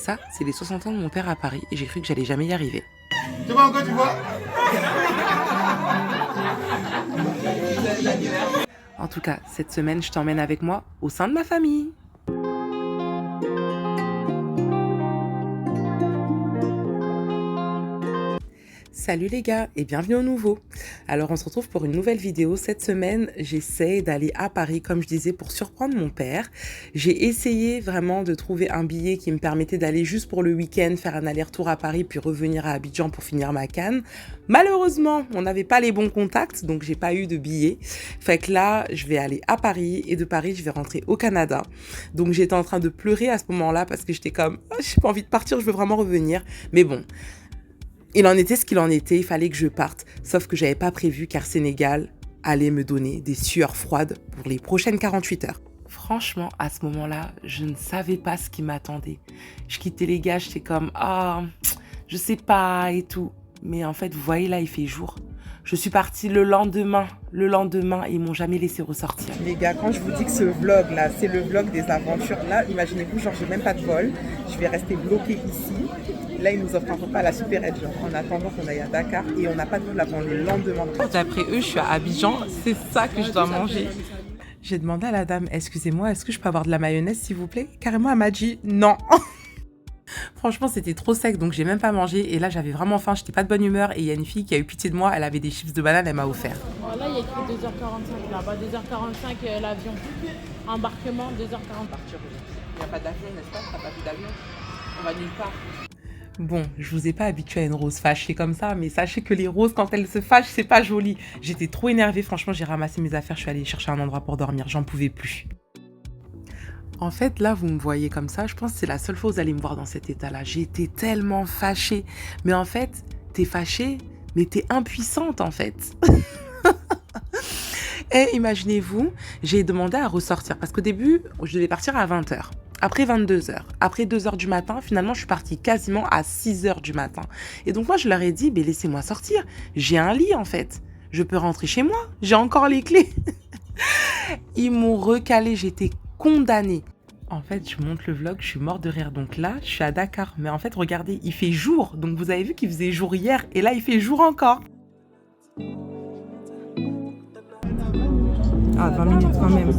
Ça, c'est les 60 ans de mon père à Paris et j'ai cru que j'allais jamais y arriver. Tu vois encore, tu vois. En tout cas, cette semaine, je t'emmène avec moi au sein de ma famille. Salut les gars et bienvenue au nouveau. Alors on se retrouve pour une nouvelle vidéo. Cette semaine, j'essaie d'aller à Paris, comme je disais, pour surprendre mon père. J'ai essayé vraiment de trouver un billet qui me permettait d'aller juste pour le week-end, faire un aller-retour à Paris, puis revenir à Abidjan pour finir ma canne. Malheureusement, on n'avait pas les bons contacts, donc j'ai pas eu de billet. Fait que là, je vais aller à Paris et de Paris, je vais rentrer au Canada. Donc j'étais en train de pleurer à ce moment-là parce que j'étais comme, j'ai pas envie de partir, je veux vraiment revenir. Mais bon. Il en était ce qu'il en était, il fallait que je parte. Sauf que j'avais pas prévu qu'Air Sénégal allait me donner des sueurs froides pour les prochaines 48 heures. Franchement, à ce moment-là, je ne savais pas ce qui m'attendait. Je quittais les gars, j'étais comme, je sais pas et tout. Mais en fait, vous voyez là, il fait jour. Je suis partie le lendemain, ils m'ont jamais laissé ressortir. Les gars, quand je vous dis que ce vlog là, c'est le vlog des aventures là, imaginez-vous, genre j'ai même pas de vol, je vais rester bloquée ici. Là, ils nous offrent un repas à la supérette, genre en attendant qu'on aille à Dakar et on n'a pas de vol avant le lendemain. D'après eux, je suis à Abidjan, c'est ça que je dois manger. J'ai demandé à la dame, excusez-moi, est-ce que je peux avoir de la mayonnaise s'il vous plaît? Carrément, elle m'a dit non. Franchement, c'était trop sec, donc j'ai même pas mangé. Et là, j'avais vraiment faim, j'étais pas de bonne humeur. Et il y a une fille qui a eu pitié de moi, elle avait des chips de banane, elle m'a offert. Là, il y a écrit 2h45 là-bas, 2h45 l'avion. Embarquement, 2h40. Partir, il n'y a pas d'avion, n'est-ce pas? T'as pas vu d'avion? On va nulle part. Bon, je vous ai pas habitué à une rose fâchée comme ça, mais sachez que les roses, quand elles se fâchent, c'est pas joli. J'étais trop énervée, franchement, j'ai ramassé mes affaires, je suis allée chercher un endroit pour dormir, j'en pouvais plus. En fait, là, vous me voyez comme ça, je pense que c'est la seule fois où vous allez me voir dans cet état-là. J'étais tellement fâchée. Mais en fait, t'es fâchée, mais t'es impuissante, en fait. Et imaginez-vous, j'ai demandé à ressortir. Parce qu'au début, je devais partir à 20h. Après 22h. Après 2h du matin, finalement, je suis partie quasiment à 6h du matin. Et donc, moi, je leur ai dit, laissez-moi sortir. J'ai un lit, en fait. Je peux rentrer chez moi. J'ai encore les clés. Ils m'ont recalé. J'étais condamnée. En fait, je monte le vlog, je suis morte de rire. Donc là, je suis à Dakar. Mais en fait, regardez, il fait jour. Donc vous avez vu qu'il faisait jour hier. Et là, il fait jour encore. 20 minutes quand même.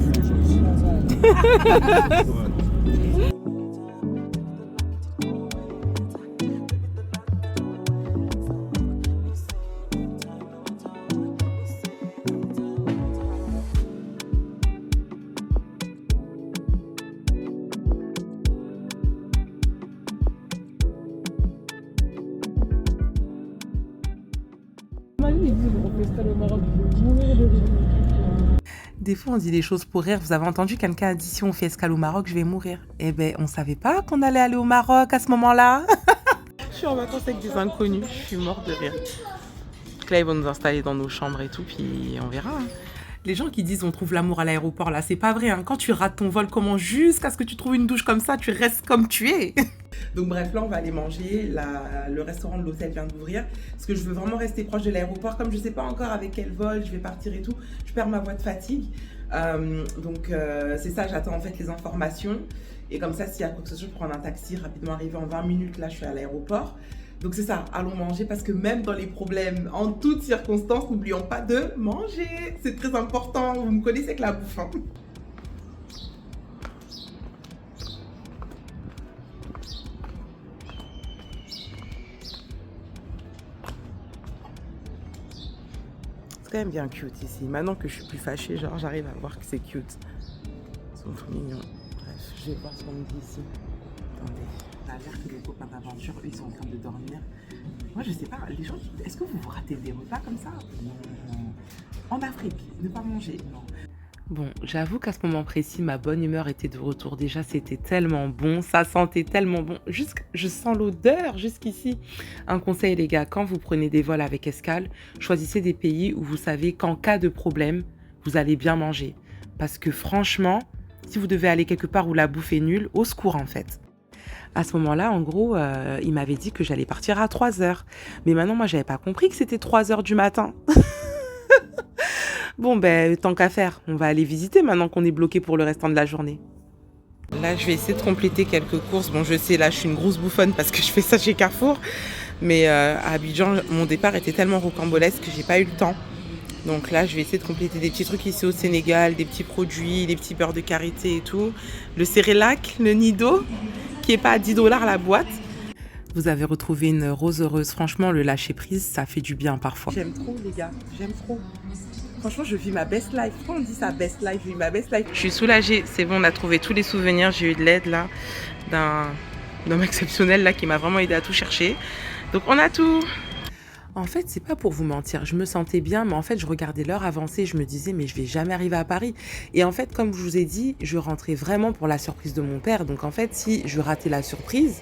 Des fois, on dit des choses pour rire. Vous avez entendu quelqu'un a dit si on fait escale au Maroc, je vais mourir. Eh ben, on savait pas qu'on allait aller au Maroc à ce moment-là. Je suis en vacances avec des inconnus. Je suis morte de rire. Donc là, ils vont nous installer dans nos chambres et tout, puis on verra. Les gens qui disent on trouve l'amour à l'aéroport, là, c'est pas vrai. Hein. Quand tu rates ton vol, comment jusqu'à ce que tu trouves une douche comme ça, tu restes comme tu es. Donc bref, là on va aller manger, le restaurant de l'hôtel vient d'ouvrir, parce que je veux vraiment rester proche de l'aéroport, comme je sais pas encore avec quel vol je vais partir et tout, je perds ma voix de fatigue, c'est ça, j'attends en fait les informations, et comme ça s'il y a quoi que ce soit, je prends un taxi, rapidement arrivé en 20 minutes, là je suis à l'aéroport. Donc c'est ça, allons manger, parce que même dans les problèmes, en toutes circonstances, n'oublions pas de manger, c'est très important, vous me connaissez avec la bouffe. Hein. C'est quand même bien cute ici. Maintenant que je suis plus fâchée, genre j'arrive à voir que c'est cute. Ils sont trop mignons. Bref, je vais voir ce qu'on me dit ici. Attendez. Ça a l'air que les copains d'aventure, ils sont en train de dormir. Moi, je sais pas, les gens, est-ce que vous vous ratez des repas comme ça? Non. En Afrique, ne pas manger, non. Bon, j'avoue qu'à ce moment précis, ma bonne humeur était de retour. Déjà, c'était tellement bon, ça sentait tellement bon. Je sens l'odeur jusqu'ici. Un conseil, les gars, quand vous prenez des vols avec escale, choisissez des pays où vous savez qu'en cas de problème, vous allez bien manger. Parce que franchement, si vous devez aller quelque part où la bouffe est nulle, au secours en fait. À ce moment-là, en gros, il m'avait dit que j'allais partir à 3h. Mais maintenant, moi, j'avais pas compris que c'était 3h du matin. Bon, ben, tant qu'à faire, on va aller visiter maintenant qu'on est bloqué pour le restant de la journée. Là, je vais essayer de compléter quelques courses. Bon, je sais, là, je suis une grosse bouffonne parce que je fais ça chez Carrefour. Mais à Abidjan, mon départ était tellement rocambolesque que j'ai pas eu le temps. Donc là, je vais essayer de compléter des petits trucs ici au Sénégal, des petits produits, des petits beurres de karité et tout. Le Cérélac, le Nido, qui est pas à 10 $ la boîte. Vous avez retrouvé une rose heureuse. Franchement, le lâcher prise, ça fait du bien parfois. J'aime trop, les gars. J'aime trop. Franchement, je vis ma best life. Quand on dit ça, best life, je vis ma best life. Je suis soulagée. C'est bon, on a trouvé tous les souvenirs. J'ai eu de l'aide là d'un homme exceptionnel là qui m'a vraiment aidé à tout chercher. Donc on a tout. En fait, c'est pas pour vous mentir, je me sentais bien, mais en fait, je regardais l'heure avancer, je me disais, mais je vais jamais arriver à Paris. Et en fait, comme je vous ai dit, je rentrais vraiment pour la surprise de mon père. Donc en fait, si je ratais la surprise,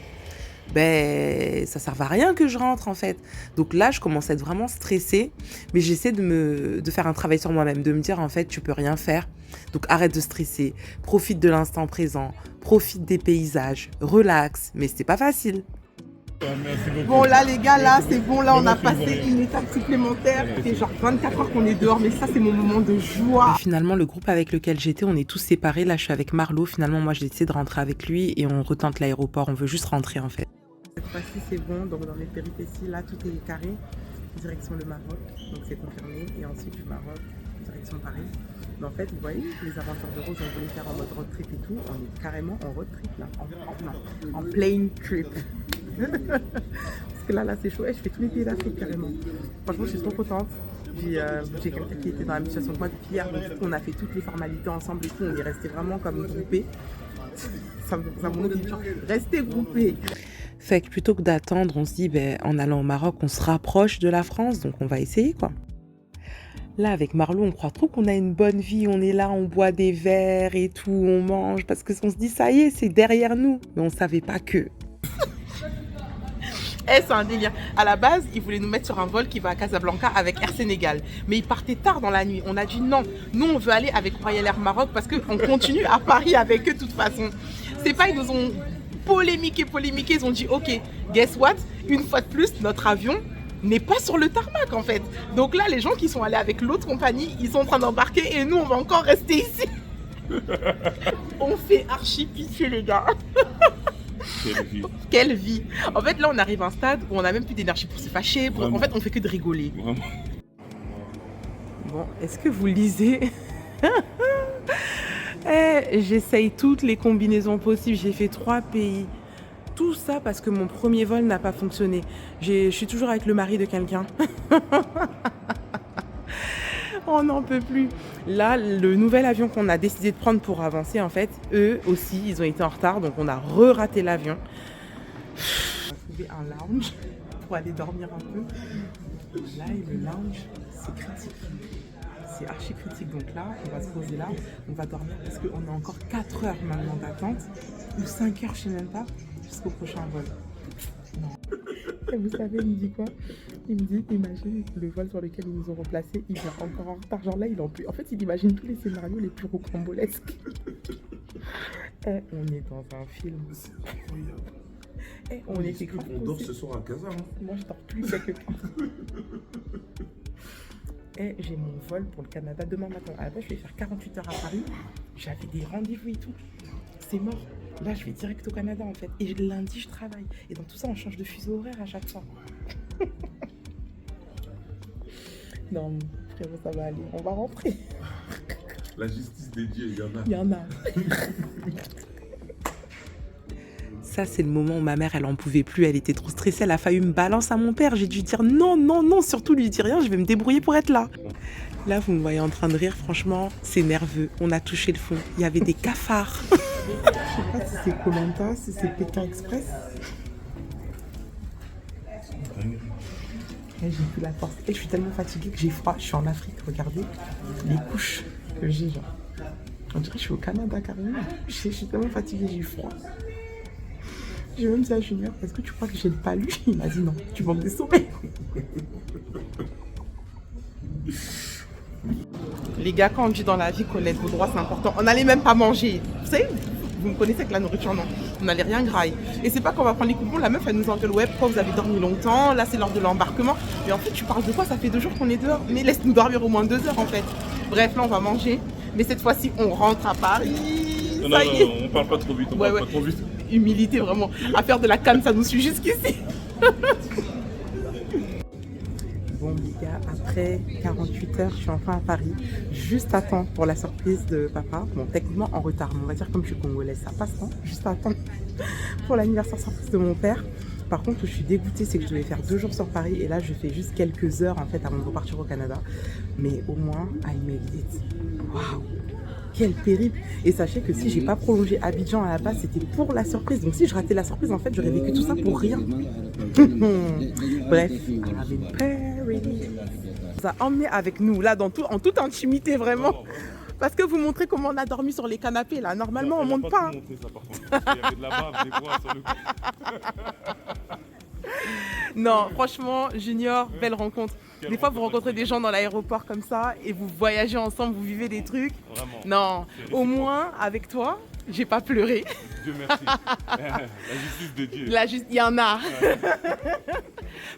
ben ça servait à rien que je rentre en fait. Donc là, je commence à être vraiment stressée, mais j'essaie de faire un travail sur moi-même, de me dire en fait, tu peux rien faire. Donc arrête de stresser, profite de l'instant présent, profite des paysages, relax, mais c'était pas facile. Bon là les gars, là c'est bon, là on a passé une étape supplémentaire. C'est genre 24 heures qu'on est dehors, mais ça c'est mon moment de joie. Et finalement, le groupe avec lequel j'étais, on est tous séparés. Là, je suis avec Marlo. Finalement, moi, j'ai décidé de rentrer avec lui et on retente l'aéroport. On veut juste rentrer en fait. Cette fois-ci c'est bon, donc dans les péripéties, là tout est carré. Direction le Maroc, donc c'est confirmé. Et ensuite du Maroc, direction Paris. Mais en fait, vous voyez, les aventures de Rose, on voulait faire en mode road trip et tout. On est carrément en road trip là, en plane trip. Parce que là c'est chaud. Je fais tous les pays d'Afrique carrément. Franchement, je suis trop contente. J'ai quelqu'un qui était dans la même situation que moi depuis hier. Donc, on a fait toutes les formalités ensemble et tout. On est resté vraiment comme groupés. Ça me dit genre, restez groupés. Fait que plutôt que d'attendre, on se dit, ben, en allant au Maroc, on se rapproche de la France. Donc, on va essayer quoi. Là, avec Marlo, on croit trop qu'on a une bonne vie. On est là, on boit des verres et tout, on mange. Parce qu'on se dit, ça y est, c'est derrière nous. Mais on savait pas que... C'est un délire. À la base, ils voulaient nous mettre sur un vol qui va à Casablanca avec Air Sénégal. Mais ils partaient tard dans la nuit. On a dit non. Nous, on veut aller avec Royal Air Maroc parce qu'on continue à Paris avec eux de toute façon. C'est pas, ils nous ont polémiqué. Ils ont dit, ok, guess what? Une fois de plus, notre avion n'est pas sur le tarmac en fait. Donc là, les gens qui sont allés avec l'autre compagnie, ils sont en train d'embarquer et nous, on va encore rester ici. On fait archi pitié, les gars. Quelle vie. En fait, là, on arrive à un stade où on n'a même plus d'énergie pour se fâcher. En fait, on fait que de rigoler. Vraiment. Bon, est-ce que vous lisez? J'essaye toutes les combinaisons possibles. J'ai fait 3 pays. Tout ça parce que mon premier vol n'a pas fonctionné. Je suis toujours avec le mari de quelqu'un. On n'en peut plus. Là, le nouvel avion qu'on a décidé de prendre pour avancer, en fait, eux aussi, ils ont été en retard, donc on a raté l'avion. On va trouver un lounge pour aller dormir un peu. Là, et le lounge, c'est critique. C'est archi critique. Donc là, on va se poser là, on va dormir parce qu'on a encore 4 heures maintenant d'attente, ou 5 heures, je ne sais même pas, jusqu'au prochain vol. Et vous savez, il me dit quoi? Il me dit, imagine le vol sur lequel ils nous ont remplacés, il vient encore en retard. Genre là, il en peut. En fait, il imagine tous les scénarios les plus rocambolesques. On est dans un film. C'est incroyable. On est quelque On dort ce soir à Casa. Hein. Moi, je dors plus quelque part. J'ai mon vol pour le Canada demain matin. À la base, je vais faire 48 heures à Paris. J'avais des rendez-vous et tout. C'est mort. Là, je vais direct au Canada en fait. Et lundi, je travaille. Et dans tout ça, on change de fuseau horaire à chaque fois. Non, frérot, ça va aller. On va rentrer. La justice des dieux, il y en a. Il y en a. Ça, c'est le moment où ma mère, elle en pouvait plus. Elle était trop stressée. Elle a failli me balancer à mon père. J'ai dû dire non, non, non. Surtout lui dis rien. Je vais me débrouiller pour être là. Là, vous me voyez en train de rire. Franchement, c'est nerveux. On a touché le fond. Il y avait des cafards. Je sais pas si c'est Koh-Lanta, si c'est Pékin Express. J'ai plus la force. Je suis tellement fatiguée que j'ai froid. Je suis en Afrique, regardez les couches que j'ai. Genre. On dirait que je suis au Canada carrément. Je suis tellement fatiguée, j'ai froid. J'ai même dit à Junior, est-ce que tu crois que j'ai le palu? Il m'a dit non, tu manques de sommeil. Les gars, quand on dit dans la vie connaître vos droits, c'est important. On n'allait même pas manger. Vous savez, vous me connaissez avec la nourriture, non? On n'allait rien grailler. Et c'est pas qu'on va prendre les coupons, la meuf, elle nous engueule, ouais, pourquoi vous avez dormi longtemps? Là, c'est l'heure de l'embarquement. Mais en fait, tu parles de quoi? Ça fait 2 jours qu'on est dehors. Mais laisse-nous dormir au moins 2 heures, en fait. Bref, là, on va manger. Mais cette fois-ci, on rentre à Paris. Non, Ça y est. non, on parle pas trop vite, on Ouais, parle ouais. pas trop vite. Humilité vraiment. À faire de la canne, ça nous suit jusqu'ici. Bon les gars, après 48 heures, je suis enfin à Paris. Juste à temps pour la surprise de papa. Bon, techniquement en retard, mais on va dire comme je suis congolaise, ça passe, hein. Juste à temps pour l'anniversaire surprise de mon père. Par contre, où je suis dégoûtée, c'est que je devais faire 2 jours sur Paris et là, je fais juste quelques heures en fait avant de repartir au Canada. Mais au moins, I made it. Waouh! Quel périple! Et sachez que si j'ai pas prolongé Abidjan à la base, c'était pour la surprise. Donc si je ratais la surprise, en fait, j'aurais vécu tout ça pour rien. Bref, I'm Paris. On a emmené avec nous là en toute intimité vraiment. Parce que vous montrez comment on a dormi sur les canapés là. Normalement, on monte pas. Montré ça, par contre. Parce qu'il y avait de la bave, des voix sur le coup. Non, franchement, Junior, belle rencontre. Des fois, vous rencontrez des gens dans l'aéroport comme ça et vous voyagez ensemble, vous vivez des trucs. Vraiment. Non, au moins avec toi, j'ai pas pleuré. Dieu merci. La justice de Dieu. Il y en a.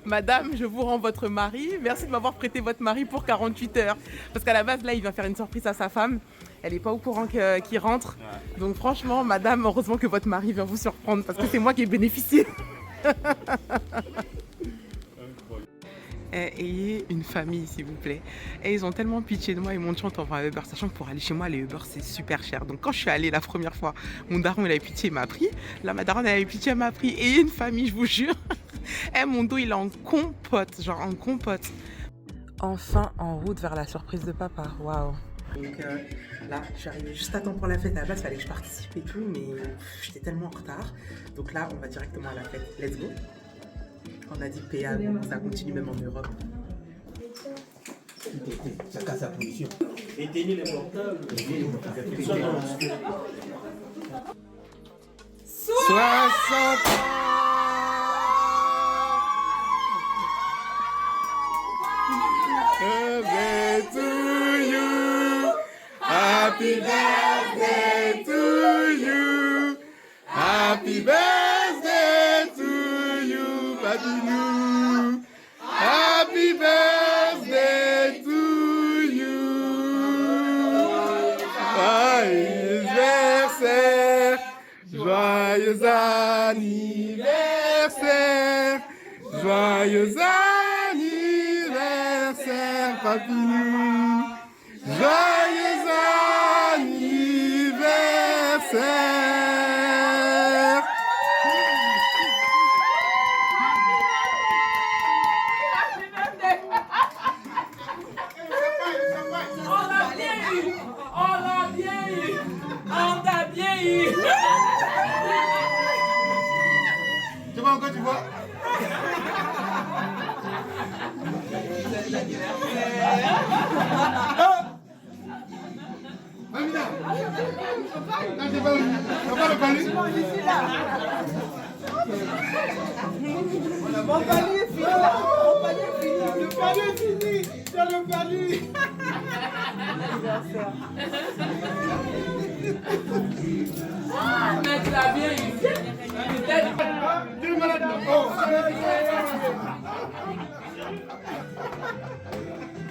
Madame, je vous rends votre mari. Merci de m'avoir prêté votre mari pour 48 heures. Parce qu'à la base, là, il vient faire une surprise à sa femme. Elle n'est pas au courant qu'il rentre. Ouais. Donc franchement, madame, heureusement que votre mari vient vous surprendre parce que c'est moi qui ai bénéficié. Ayez une famille s'il vous plaît. Et ils ont tellement pitié de moi, ils m'ont dit on t'envoie un Uber, sachant que pour aller chez moi les Uber c'est super cher. Donc quand je suis allée la première fois, mon daron il a eu pitié, il m'a pris. Là ma daronne elle a eu pitié, elle m'a pris. Ayez une famille, je vous jure. Et mon dos il est en compote, genre en compote. Enfin en route vers la surprise de papa, waouh. Donc là, je suis arrivée juste à temps pour la fête. À la base, il fallait que je participe et tout, mais j'étais tellement en retard. Donc là, on va directement à la fête. Let's go. On a dit PA, ça continue même en Europe. Ça casse la pollution. Éteignez les portables. 60 ans. Birthday to you. Happy birthday to you. Happy birthday to you, Papilou. Happy birthday to you. Joyeux anniversaire. Joyeux anniversaire. Joyeux anniversaire, Papilou. Joyeux anniversaire. Tu vois encore, tu vois? Amina! Non, j'ai pas eu. T'as pas le panier? Non, je suis là. Mon panier est fini là. Mon panier est fini. Le panier est fini. J'ai le panier. Mais tu l'as bien eu. Tu es malade. Oh.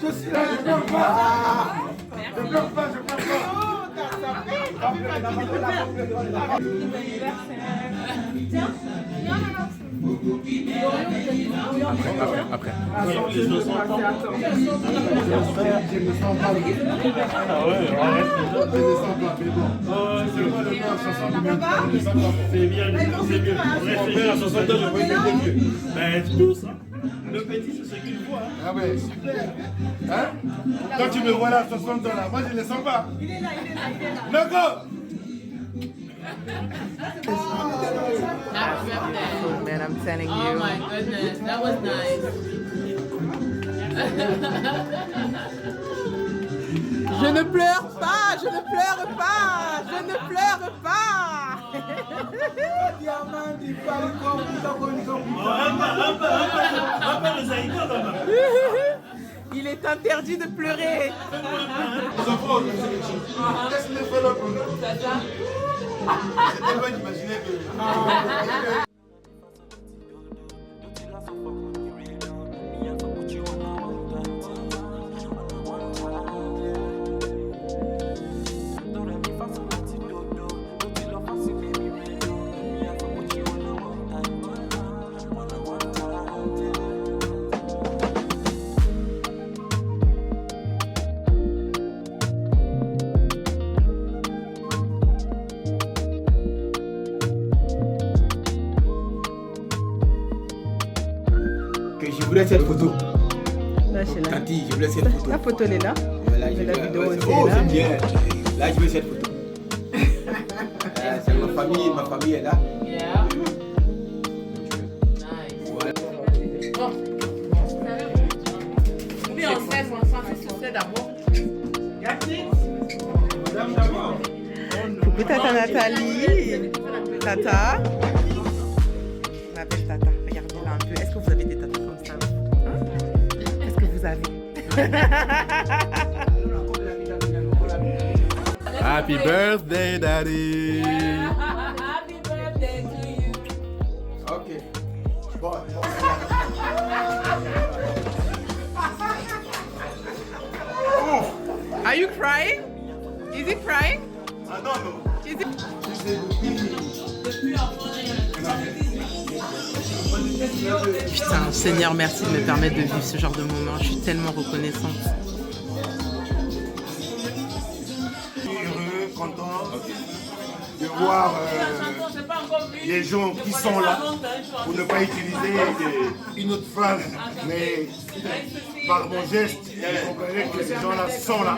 Je suis là, je pleure pas. Je pleure pas, je pleure pas. Après. Je me sens pas. Ah ouais, arrête. Je ne sens pas, mais bon. C'est quoi le temps, 60 minutes? C'est bien, c'est mieux. Mon père à 60 ans, je vois qu'il est vieux. Ben, tout ça. Le petit, c'est ce qu'il voit. Ah ouais, super. Hein? Quand tu me vois là, 60 ans là, moi je ne le sens pas. Il est là, il est là, il est là. Logo! Man, I'm telling you. Oh my goodness, that was nice. Je ne pleure pas, je ne pleure pas, je ne pleure pas. Il est interdit de pleurer. Les enfants, laisse-les faire leur programme. C'est tellement d'imaginer que... voulais cette photo. Là, c'est là. Tati, je voulais cette photo. La photo, elle est là. Voilà, Mais la vidéo aussi oh, est là. c'est bien. Là, je veux cette photo. C'est ma famille est là. Yeah. Oui, on sait, s'il plaît d'abord. Coucou Tata Nathalie. Tata. On m'appelle Tata. Regardez-la un peu. Est-ce que vous avez des tatas comme ça? Hein? Est-ce que vous avez? Happy birthday, daddy. Happy birthday to you. Ok. Bon. Are you crying? Is he crying? Ah non, non. Is it... Putain, Seigneur, merci de me permettre de vivre ce genre de moment. Je suis tellement reconnaissante. Je suis heureux, content de voir les gens qui sont là pour ne pas utiliser une autre phrase, mais par mon geste, vous comprenez que ces gens-là sont là.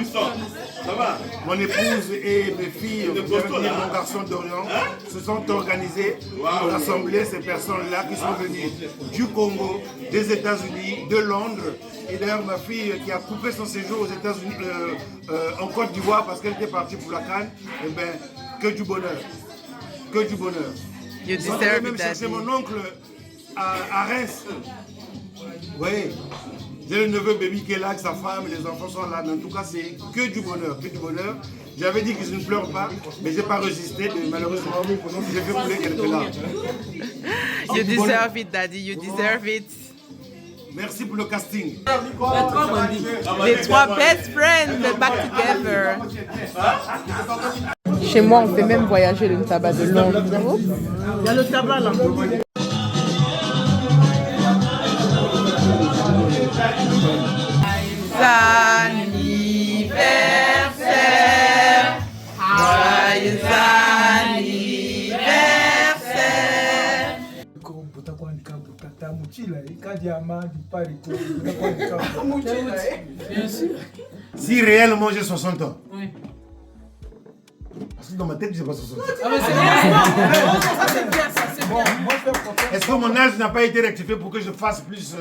Ça va. Mon épouse et mes filles, mon garçon d'Orient, se sont organisés pour rassembler ces personnes-là qui sont venues du Congo, des États-Unis, de Londres. Et d'ailleurs, ma fille qui a coupé son séjour aux États-Unis, en Côte d'Ivoire parce qu'elle était partie pour la Cannes, eh bien, que du bonheur. Que du bonheur. You Ils sont deserve allés même it, chercher Daddy. mon oncle à Reims. Oui. J'ai le neveu baby qui est là avec sa femme, les enfants sont là. Mais en tout cas, c'est que du bonheur, que du bonheur. J'avais dit que je ne pleure pas, mais je n'ai pas résisté. Mais malheureusement, j'ai fait couler quelques larmes. You deserve it, Daddy. You deserve it. Merci pour le casting. Les trois best friends back together. Chez moi, on fait même voyager le tabac de Londres. Il y a le tabac là. Anniversaire, joyeux anniversaire. Si réellement j'ai 60 ans. Oui. Parce que dans ma tête, j'ai pas 60 ans. Ah, mais c'est bien, ça, c'est bien. Est-ce que mon âge n'a pas été rectifié pour que je fasse plus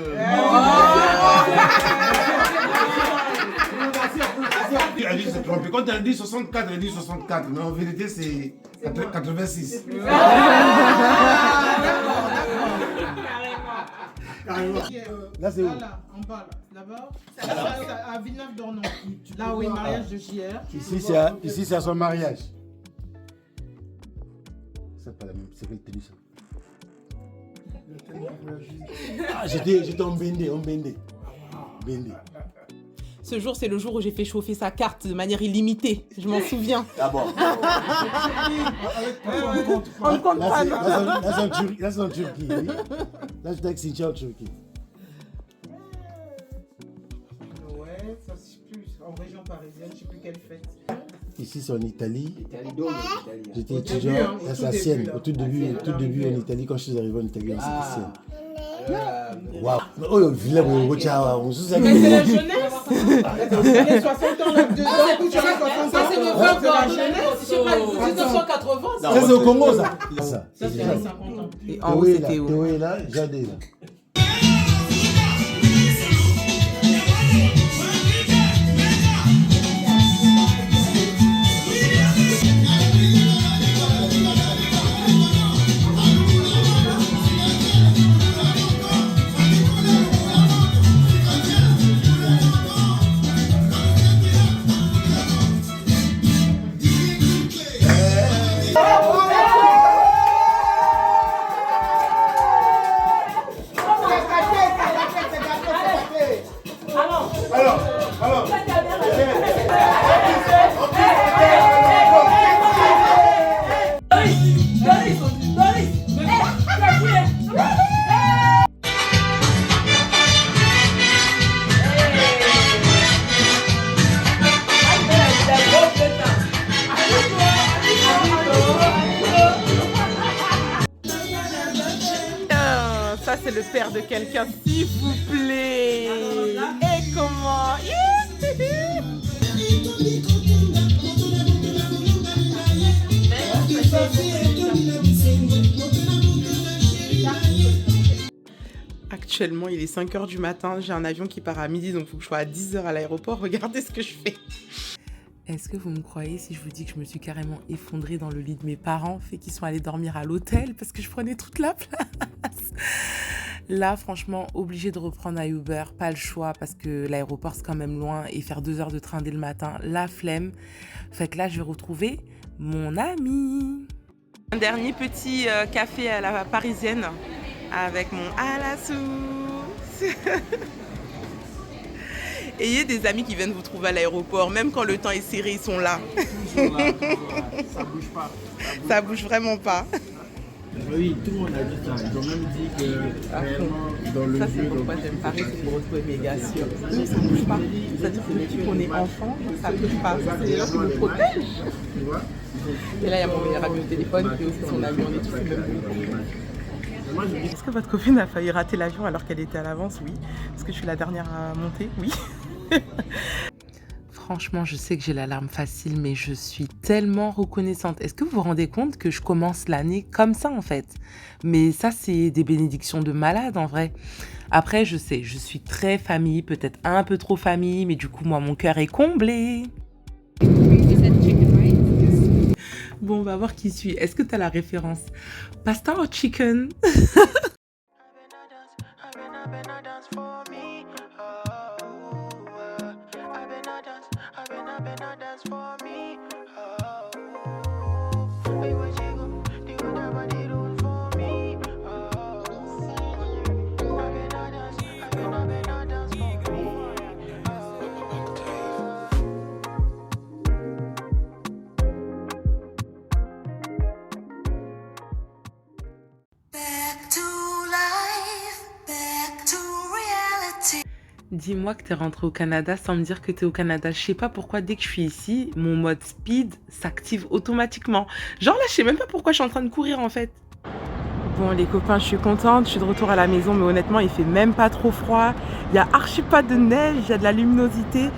Elle dit c'est trompé. Quand elle dit 64, elle dit 64. Mais en vérité, c'est 86. Là, c'est où? Là, en bas, là-bas. À Villeneuve-d'Ornon. Là où est le mariage de JR. Ici, c'est à son mariage. C'est pas la même. C'est quelle tenue ça? Ah, j'étais en Bendé. Bendé. Ce jour, c'est le jour où j'ai fait chauffer sa carte de manière illimitée. Je m'en souviens. Ah bon? On ne compte pas, non. Là, c'est en Turquie. Oui. Là, j'étais avec Cynthia en Turquie. Ouais, ça c'est plus en région parisienne, je sais plus quelle fête. Ici, c'est en Italie. J'étais Au étudiant début, hein, à Sienne. Au tout début en Italie, quand je suis arrivé en Italie, c'était Sienne. Waouh! Oh, le vilain, on se sait Mais c'est la jeunesse. Les 60 ans, là, 2 ans, tout ça, 60 ans. Ça, c'est le C'est vrai la jeunesse. Je sais pas, 1980, Ça, c'est au Congo, ça. Ça, Ça, c'est les 50 ans. Et en haut, c'était où? Théo est là, Jade est là. Ça, c'est le père de quelqu'un, s'il vous plaît. Et comment? Actuellement, il est 5 h du matin. J'ai un avion qui part à midi, donc il faut que je sois à 10 h à l'aéroport. Regardez ce que je fais. Est-ce que vous me croyez si je vous dis que je me suis carrément effondrée dans le lit de mes parents, fait qu'ils sont allés dormir à l'hôtel parce que je prenais toute la place? Là, franchement, obligée de reprendre un Uber, pas le choix parce que l'aéroport c'est quand même loin et faire 2 heures de train dès le matin, la flemme. Fait que là, je vais retrouver mon ami. Un dernier petit café à la parisienne avec mon à la sauce. Ayez des amis qui viennent vous trouver à l'aéroport, même quand le temps est serré, ils sont là. Toujours là, ça bouge pas. Ça bouge vraiment pas. Oui, tout le monde a dit ça. Ils ont même dit que réellement, dans le Ça, jeu... c'est pourquoi j'aime Paris, c'est pour retrouver méga sûr. Nous, ça bouge pas. C'est-à-dire que depuis qu'on est enfant, ça bouge pas. C'est les gens qui nous protègent. Tu vois? Et là, il y a mon meilleur ami au téléphone qui est aussi son ami. On est tous le même. Est-ce que votre copine a failli rater l'avion alors qu'elle était à l'avance? Oui. Est-ce que je suis la dernière à monter? Oui. Franchement, je sais que j'ai l'alarme facile, mais je suis tellement reconnaissante. Est-ce que vous vous rendez compte que je commence l'année comme ça, en fait? Mais ça, c'est des bénédictions de malade, en vrai. Après, je sais, je suis très famille, peut-être un peu trop famille, mais du coup, moi, mon cœur est comblé. Bon, on va voir qui suit. Est-ce que tu as la référence? Pasta or chicken? Dis-moi que t'es rentré au Canada sans me dire que t'es au Canada. Je sais pas pourquoi dès que je suis ici, mon mode speed s'active automatiquement. Genre là, je sais même pas pourquoi je suis en train de courir en fait. Bon les copains, je suis contente, je suis de retour à la maison, mais honnêtement, il fait même pas trop froid. Il y a archi pas de neige, il y a de la luminosité.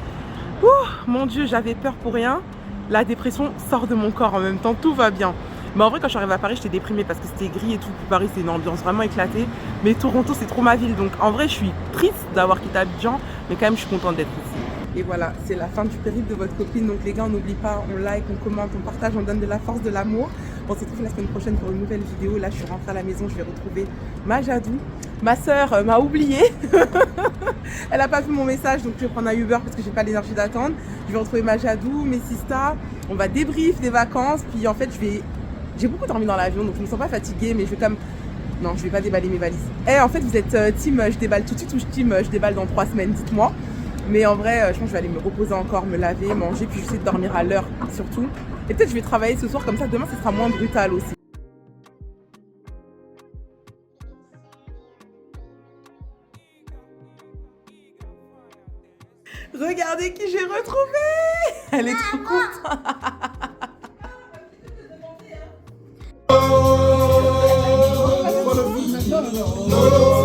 Ouh, mon Dieu, j'avais peur pour rien. La dépression sort de mon corps en même temps, tout va bien. Mais en vrai, quand je suis arrivée à Paris, j'étais déprimée parce que c'était gris et tout. Puis Paris, c'est une ambiance vraiment éclatée. Mais Toronto, c'est trop ma ville. Donc en vrai, je suis triste d'avoir quitté Abidjan, mais quand même, je suis contente d'être ici. Et voilà, c'est la fin du périple de votre copine. Donc les gars, on n'oublie pas, on like, on commente, on partage, on donne de la force, de l'amour. On se retrouve la semaine prochaine pour une nouvelle vidéo. Là, je suis rentrée à la maison, je vais retrouver Majadou. Ma soeur m'a oubliée. Elle n'a pas vu mon message, donc je vais prendre un Uber parce que j'ai pas l'énergie d'attendre. Je vais retrouver Majadou, mes sisters. On va débrief des vacances. Puis en fait, j'ai beaucoup dormi dans l'avion, donc je me sens pas fatiguée, mais je vais comme... Non, je vais pas déballer mes valises. Et en fait, vous êtes team je déballe tout de suite ou team je déballe dans 3 semaines, dites-moi. Mais en vrai, je pense que je vais aller me reposer encore, me laver, manger, puis j'essaie de dormir à l'heure surtout. Et peut-être je vais travailler ce soir, comme ça demain, ce sera moins brutal aussi. Regardez qui j'ai retrouvé! Elle est trop contente! No,